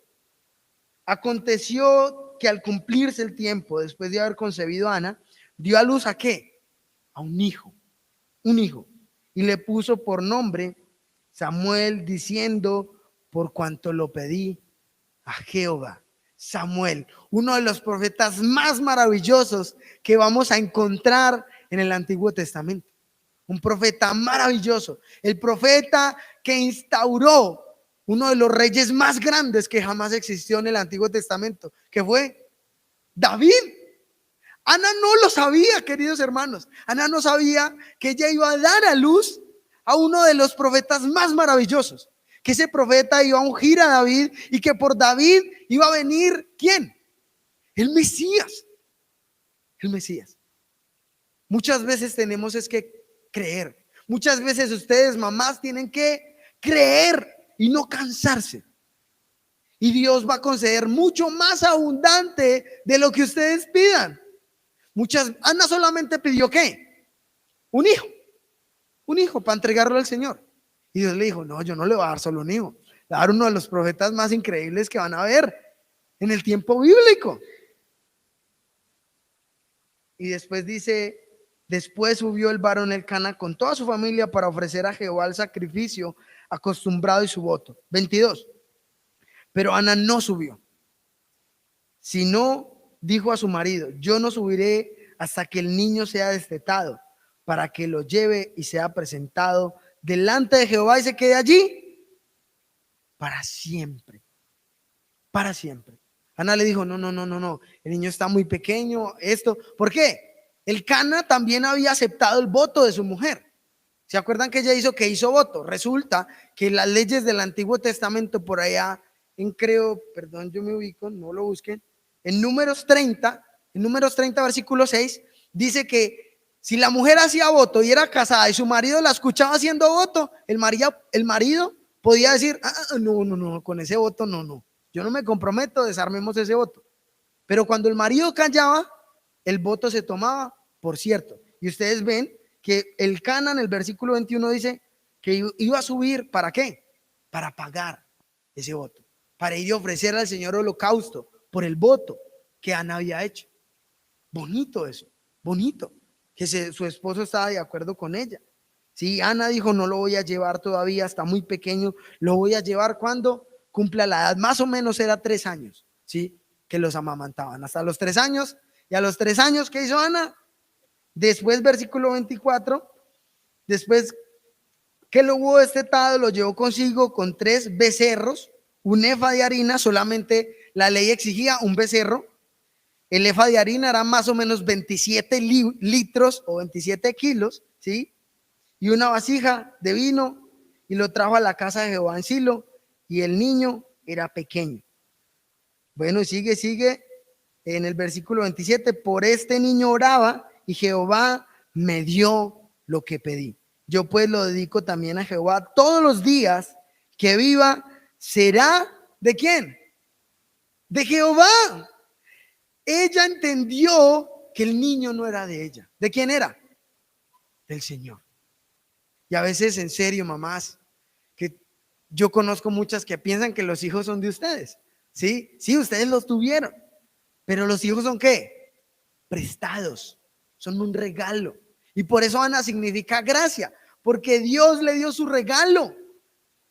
Aconteció que al cumplirse el tiempo, después de haber concebido a Ana, dio a luz ¿a qué? A un hijo. Y le puso por nombre Samuel, diciendo, por cuanto lo pedí a Jehová. Samuel, uno de los profetas más maravillosos que vamos a encontrar en el Antiguo Testamento. Un profeta maravilloso, el profeta que instauró uno de los reyes más grandes que jamás existió en el Antiguo Testamento, que fue David. Ana no lo sabía, queridos hermanos. Ana no sabía que ella iba a dar a luz a uno de los profetas más maravillosos, que ese profeta iba a ungir a David y que por David iba a venir, ¿quién? El Mesías. El Mesías. Muchas veces tenemos es que creer. Muchas veces ustedes, mamás, tienen que creer y no cansarse. Y Dios va a conceder mucho más abundante de lo que ustedes pidan. Ana solamente pidió ¿qué? Un hijo para entregarlo al Señor. Y Dios le dijo, no, yo no le voy a dar solo un hijo, le voy a dar uno de los profetas más increíbles que van a ver en el tiempo bíblico. Y después dice, después subió el varón Elcana con toda su familia para ofrecer a Jehová el sacrificio acostumbrado y su voto. 22. Pero Ana no subió, sino dijo a su marido: yo no subiré hasta que el niño sea destetado, para que lo lleve y sea presentado delante de Jehová y se quede allí para siempre, para siempre. Ana le dijo: no, no, no, no, no, el niño está muy pequeño, esto. ¿Por qué? El Cana también había aceptado el voto de su mujer. ¿Se acuerdan que ella hizo voto? Resulta que las leyes del Antiguo Testamento, por allá perdón, yo me ubico, no lo busquen, en Números 30 versículo 6, dice que si la mujer hacía voto y era casada y su marido la escuchaba haciendo voto, el marido podía decir: no, no, no, con ese voto no, yo no me comprometo, desarmemos ese voto. Pero cuando el marido callaba, el voto se tomaba por cierto. Y ustedes ven que el Cana en el versículo 21 dice que iba a subir, ¿para qué? Para pagar ese voto, para ir a ofrecer al Señor holocausto por el voto que Ana había hecho. Bonito eso, bonito, que su esposo estaba de acuerdo con ella. Sí, Ana dijo: no lo voy a llevar todavía, está muy pequeño, lo voy a llevar cuando cumpla la edad, más o menos era 3 años, ¿sí? Que los amamantaban hasta los 3 años. Y a los 3 años, ¿qué hizo Ana? Después, versículo 24, después que lo hubo destetado, lo llevó consigo con 3 becerros, un efa de harina, solamente la ley exigía un becerro. El efa de harina era más o menos 27 litros o 27 kilos, ¿sí? Y una vasija de vino, y lo trajo a la casa de Jehová en Silo, y el niño era pequeño. Bueno, sigue en el versículo 27, por este niño oraba y Jehová me dio lo que pedí. Yo pues lo dedico también a Jehová todos los días que viva. ¿Será de quién? De Jehová. Ella entendió que el niño no era de ella. ¿De quién era? Del Señor. Y a veces, en serio, mamás, que yo conozco muchas que piensan que los hijos son de ustedes. Sí, sí, ustedes los tuvieron. Pero los hijos son ¿qué? Prestados, son un regalo. Y por eso Ana significa gracia, porque Dios le dio su regalo.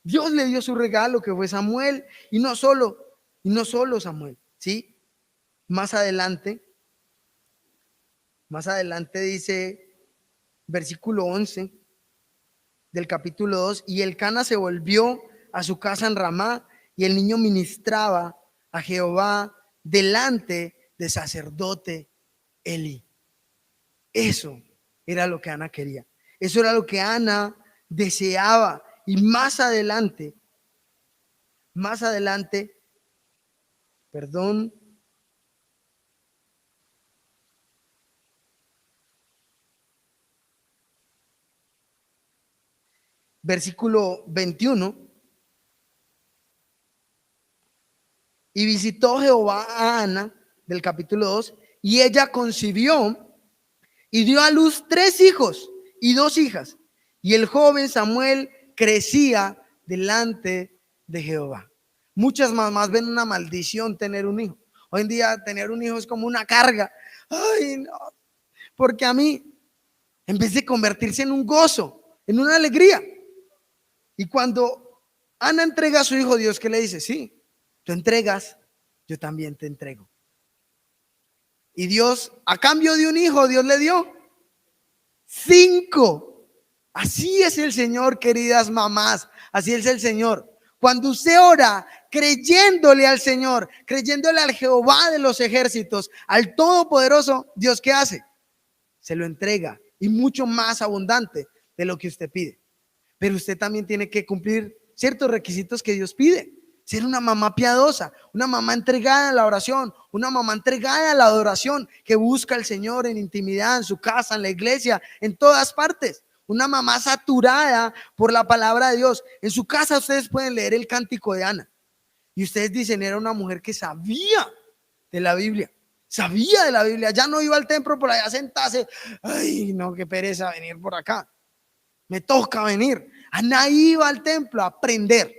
Dios le dio su regalo, que fue Samuel, y no solo Samuel, ¿sí? Más adelante dice, versículo 11 del capítulo 2, y el Cana se volvió a su casa en Ramá, y el niño ministraba a Jehová delante del sacerdote Eli. Eso era lo que Ana quería. Eso era lo que Ana deseaba. Y más adelante, perdón, versículo 21, y visitó Jehová a Ana, del capítulo 2, y ella concibió y dio a luz 3 hijos y 2 hijas. Y el joven Samuel crecía delante de Jehová. Muchas mamás ven una maldición tener un hijo. Hoy en día tener un hijo es como una carga. Ay, no, porque a mí, en vez de convertirse en un gozo, en una alegría. Y cuando Ana entrega a su hijo, Dios, ¿qué le dice? Sí, tú entregas, yo también te entrego. Y Dios, a cambio de un hijo, Dios le dio 5. Así es el Señor, queridas mamás. Así es el Señor. Cuando usted ora creyéndole al Señor, creyéndole al Jehová de los ejércitos, al Todopoderoso, Dios, ¿qué hace? Se lo entrega, y mucho más abundante de lo que usted pide. Pero usted también tiene que cumplir ciertos requisitos que Dios pide. Ser una mamá piadosa, una mamá entregada a la oración, una mamá entregada a la adoración, que busca al Señor en intimidad, en su casa, en la iglesia, en todas partes. Una mamá saturada por la palabra de Dios. En su casa ustedes pueden leer el cántico de Ana. Y ustedes dicen, era una mujer que sabía de la Biblia. Sabía de la Biblia. Ya no iba al templo por allá a sentarse. Ay, no, qué pereza venir por acá. Me toca venir. Ana iba al templo a aprender.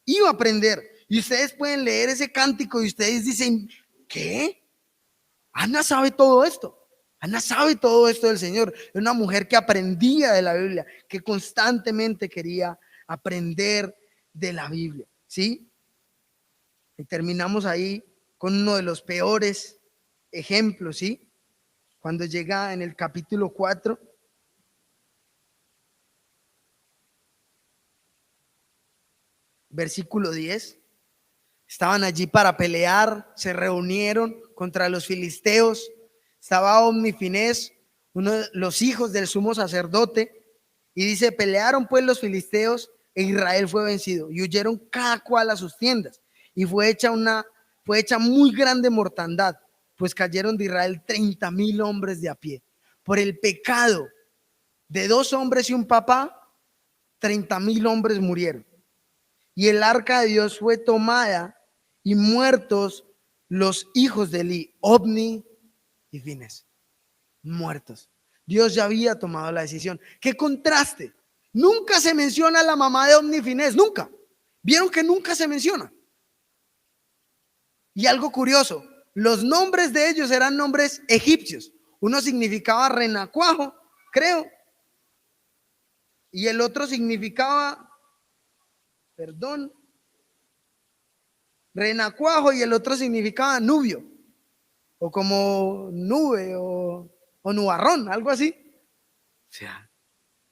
Iba a aprender. Y ustedes pueden leer ese cántico y ustedes dicen, ¿qué? Ana sabe todo esto. Ana sabe todo esto del Señor. Es una mujer que aprendía de la Biblia, que constantemente quería aprender de la Biblia, ¿sí? Y terminamos ahí con uno de los peores ejemplos, ¿sí? Cuando llega en el capítulo 4, versículo 10. Estaban allí para pelear, se reunieron contra los filisteos. Estaba Ofni y Finés, uno de los hijos del sumo sacerdote, y dice: pelearon pues los filisteos e Israel fue vencido, y huyeron cada cual a sus tiendas, y fue hecha muy grande mortandad, pues cayeron de Israel 30,000 hombres de a pie. Por el pecado de 2 hombres y un papá, 30,000 hombres murieron. Y el arca de Dios fue tomada y muertos los hijos de Eli, Ofni y Finés, muertos. Dios ya había tomado la decisión. ¡Qué contraste! Nunca se menciona a la mamá de Ofni y Finés, nunca. ¿Vieron que nunca se menciona? Y algo curioso, los nombres de ellos eran nombres egipcios. Uno significaba renacuajo, creo, y el otro significaba, renacuajo, y el otro significaba nubio, o como nube, o nubarrón, algo así. O sea,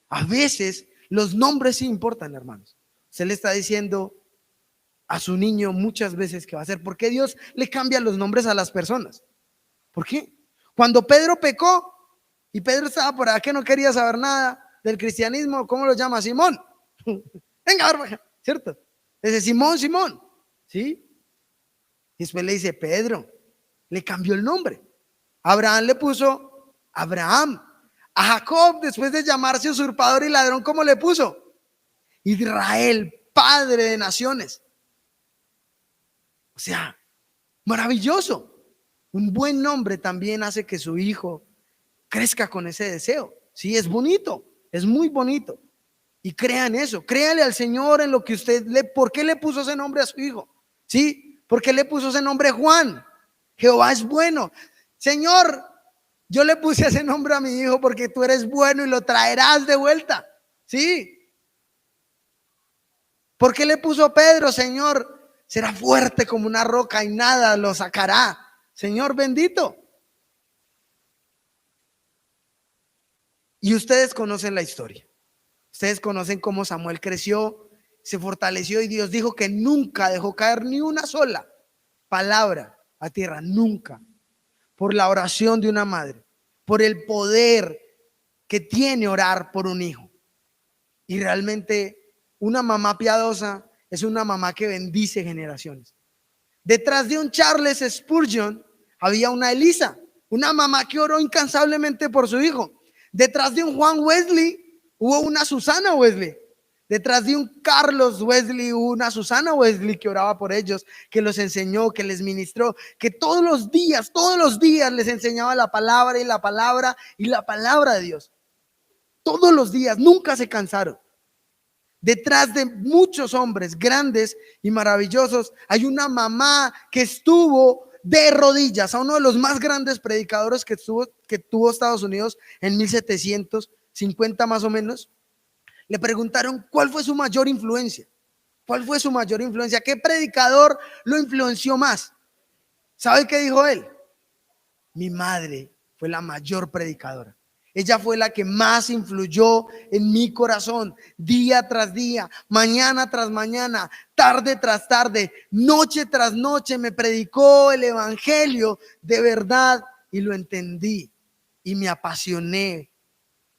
a veces los nombres sí importan, hermanos. Se le está diciendo a su niño muchas veces que va a hacer. ¿Por qué Dios le cambia los nombres a las personas? ¿Por qué? Cuando Pedro pecó y Pedro estaba por acá que no quería saber nada del cristianismo, ¿cómo lo llama? Simón. Venga, barba, ¿cierto? Dice Simón, Simón, ¿sí? Y después le dice Pedro, le cambió el nombre. Abraham le puso Abraham. A Jacob, después de llamarse usurpador y ladrón, ¿cómo le puso? Israel, padre de naciones. O sea, maravilloso. Un buen nombre también hace que su hijo crezca con ese deseo. Sí, es bonito, es muy bonito. Y crean eso, créale al Señor en lo que ¿por qué le puso ese nombre a su hijo? ¿Sí? ¿Por qué le puso ese nombre Juan? Jehová es bueno. Señor, yo le puse ese nombre a mi hijo porque tú eres bueno y lo traerás de vuelta. ¿Sí? ¿Por qué le puso Pedro? Señor, será fuerte como una roca y nada lo sacará. Señor bendito. Y ustedes conocen la historia. Ustedes conocen cómo Samuel creció, se fortaleció y Dios dijo que nunca dejó caer ni una sola palabra a tierra, nunca. Por la oración de una madre, por el poder que tiene orar por un hijo. Y realmente una mamá piadosa es una mamá que bendice generaciones. Detrás de un Charles Spurgeon había una Elisa, una mamá que oró incansablemente por su hijo. Detrás de un Juan Wesley hubo una Susana Wesley. Detrás de un Carlos Wesley hubo una Susana Wesley que oraba por ellos, que los enseñó, que les ministró, que todos los días les enseñaba la palabra y la palabra y la palabra de Dios. Todos los días, nunca se cansaron. Detrás de muchos hombres grandes y maravillosos hay una mamá que estuvo de rodillas a uno de los más grandes predicadores que tuvo Estados Unidos en 1750 más o menos. Le preguntaron cuál fue su mayor influencia. ¿Cuál fue su mayor influencia? ¿Qué predicador lo influenció más? ¿Sabe qué dijo él? Mi madre fue la mayor predicadora. Ella fue la que más influyó en mi corazón, día tras día, mañana tras mañana, tarde tras tarde, noche tras noche. Me predicó el evangelio de verdad y lo entendí y me apasioné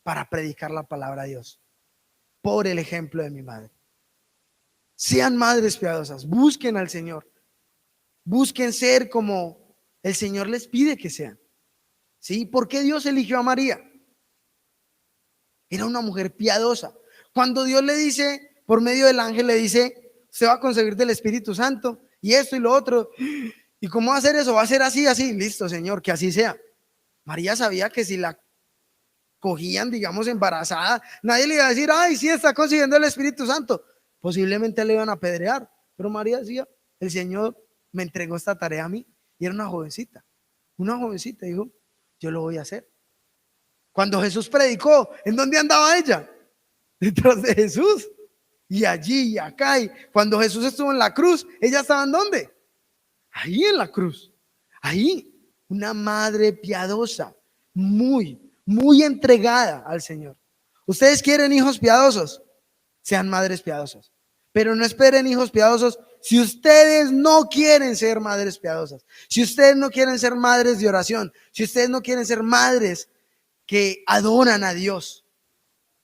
para predicar la palabra de Dios por el ejemplo de mi madre. Sean madres piadosas, busquen al Señor, busquen ser como el Señor les pide que sean. ¿Sí? ¿Por qué Dios eligió a María? Era una mujer piadosa. Cuando Dios le dice, por medio del ángel le dice, se va a concebir del Espíritu Santo y esto y lo otro. ¿Y cómo va a hacer eso? Va a ser así, así. Listo, Señor, que así sea. María sabía que si la cogían, digamos, embarazada, nadie le iba a decir, ay, sí, está concibiendo el Espíritu Santo. Posiblemente le iban a apedrear. Pero María decía, el Señor me entregó esta tarea a mí. Y era una jovencita, dijo, yo lo voy a hacer. Cuando Jesús predicó, ¿en dónde andaba ella? Detrás de Jesús. Y allí y acá. Y cuando Jesús estuvo en la cruz, ¿ella estaba en dónde? ahí en la cruz, ahí, una madre piadosa, muy entregada al Señor. ¿Ustedes quieren hijos piadosos? Sean madres piadosas. Pero no esperen hijos piadosos si ustedes no quieren ser madres piadosas. Si ustedes no quieren ser madres de oración. Si ustedes no quieren ser madres que adoran a Dios.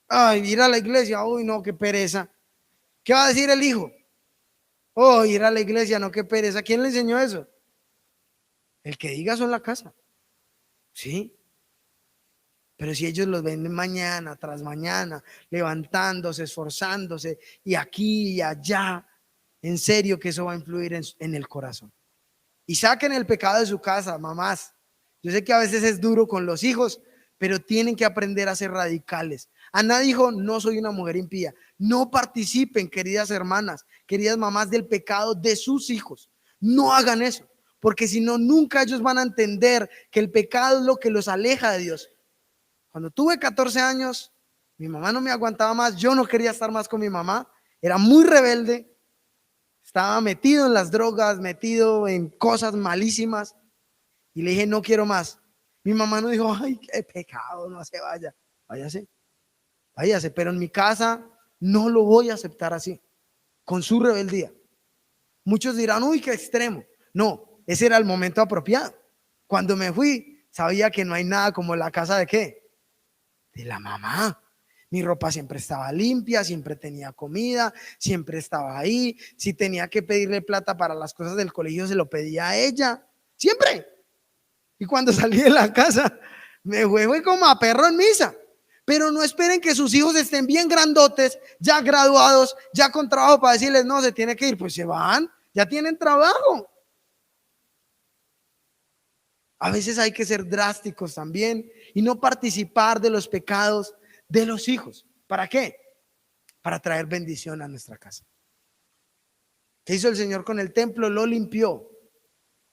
Ay, ir a la iglesia, uy, no, qué pereza. ¿Qué va a decir el hijo? Oh, ir a la iglesia, no, qué pereza. ¿Quién le enseñó eso? El que diga eso en la casa. ¿Sí? Pero si ellos los ven mañana tras mañana, levantándose, esforzándose, y aquí y allá, en serio que eso va a influir en el corazón. Y saquen el pecado de su casa, mamás. Yo sé que a veces es duro con los hijos, pero tienen que aprender a ser radicales. Ana dijo, no soy una mujer impía. No participen, queridas hermanas, queridas mamás, del pecado de sus hijos. No hagan eso, porque si no, nunca ellos van a entender que el pecado es lo que los aleja de Dios. Cuando tuve 14 años, mi mamá no me aguantaba más, yo no quería estar más con mi mamá, era muy rebelde, estaba metido en las drogas, metido en cosas malísimas, y le dije, no quiero más. Mi mamá no dijo, ay, qué pecado, no se vaya, váyase, pero en mi casa no lo voy a aceptar así, con su rebeldía. Muchos dirán, uy, qué extremo. No, ese era el momento apropiado. Cuando me fui, sabía que no hay nada como la casa de qué, de la mamá. Mi ropa siempre estaba limpia, siempre tenía comida, siempre estaba ahí. Si tenía que pedirle plata para las cosas del colegio, se lo pedía a ella, siempre. Y cuando salí de la casa, me fue como a perro en misa. Pero no esperen que sus hijos estén bien grandotes, ya graduados, ya con trabajo para decirles, no, se tiene que ir. Pues se van, ya tienen trabajo. A veces hay que ser drásticos también y no participar de los pecados de los hijos. ¿Para qué? Para traer bendición a nuestra casa. ¿Qué hizo el Señor con el templo? Lo limpió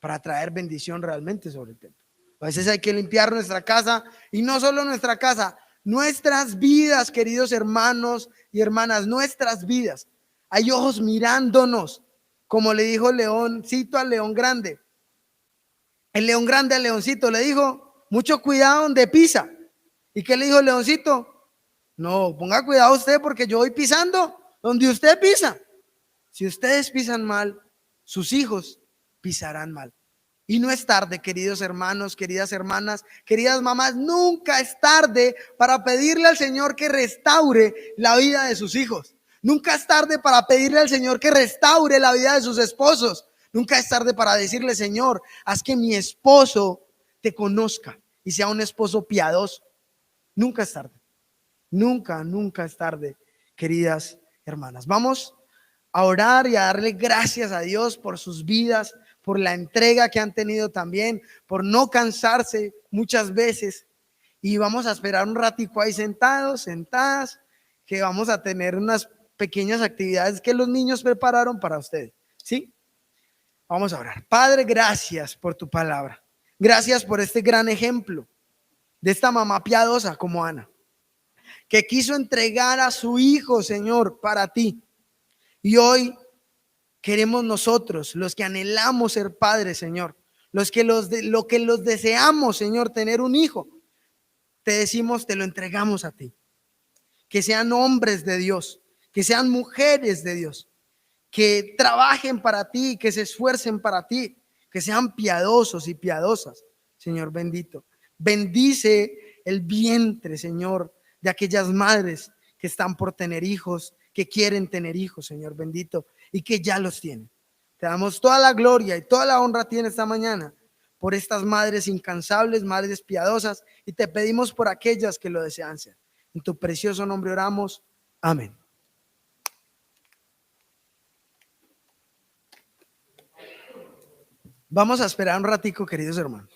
para traer bendición realmente sobre el templo. A veces hay que limpiar nuestra casa, y no solo nuestra casa, nuestras vidas, queridos hermanos y hermanas, nuestras vidas. Hay ojos mirándonos, como le dijo el leoncito al león grande. El león grande al leoncito le dijo, mucho cuidado donde pisa. ¿Y qué le dijo el leoncito? No, ponga cuidado usted, porque yo voy pisando donde usted pisa. Si ustedes pisan mal, sus hijos pisarán mal. Y no es tarde, queridos hermanos, queridas hermanas, queridas mamás, nunca es tarde para pedirle al Señor que restaure la vida de sus hijos. Nunca es tarde para pedirle al Señor que restaure la vida de sus esposos. Nunca es tarde para decirle, Señor, haz que mi esposo te conozca y sea un esposo piadoso. Nunca es tarde. Nunca es tarde, queridas hermanas. Vamos a orar y a darle gracias a Dios por sus vidas, por la entrega que han tenido también, por no cansarse muchas veces. Y vamos a esperar un ratico ahí sentados, sentadas, que vamos a tener unas pequeñas actividades que los niños prepararon para ustedes. ¿Sí? Vamos a orar. Padre, gracias por tu palabra. Gracias por este gran ejemplo de esta mamá piadosa como Ana, que quiso entregar a su hijo, Señor, para ti. Y hoy queremos nosotros, los que anhelamos ser padres, Señor, lo que los deseamos, Señor, tener un hijo, te decimos, te lo entregamos a ti. Que sean hombres de Dios, que sean mujeres de Dios, que trabajen para ti, que se esfuercen para ti, que sean piadosos y piadosas, Señor bendito. Bendice el vientre, Señor, de aquellas madres que están por tener hijos, que quieren tener hijos, Señor bendito, y que ya los tienen. Te damos toda la gloria y toda la honra a ti en esta mañana por estas madres incansables, madres piadosas, y te pedimos por aquellas que lo desean ser. En tu precioso nombre oramos. Amén. Vamos a esperar un ratico, queridos hermanos.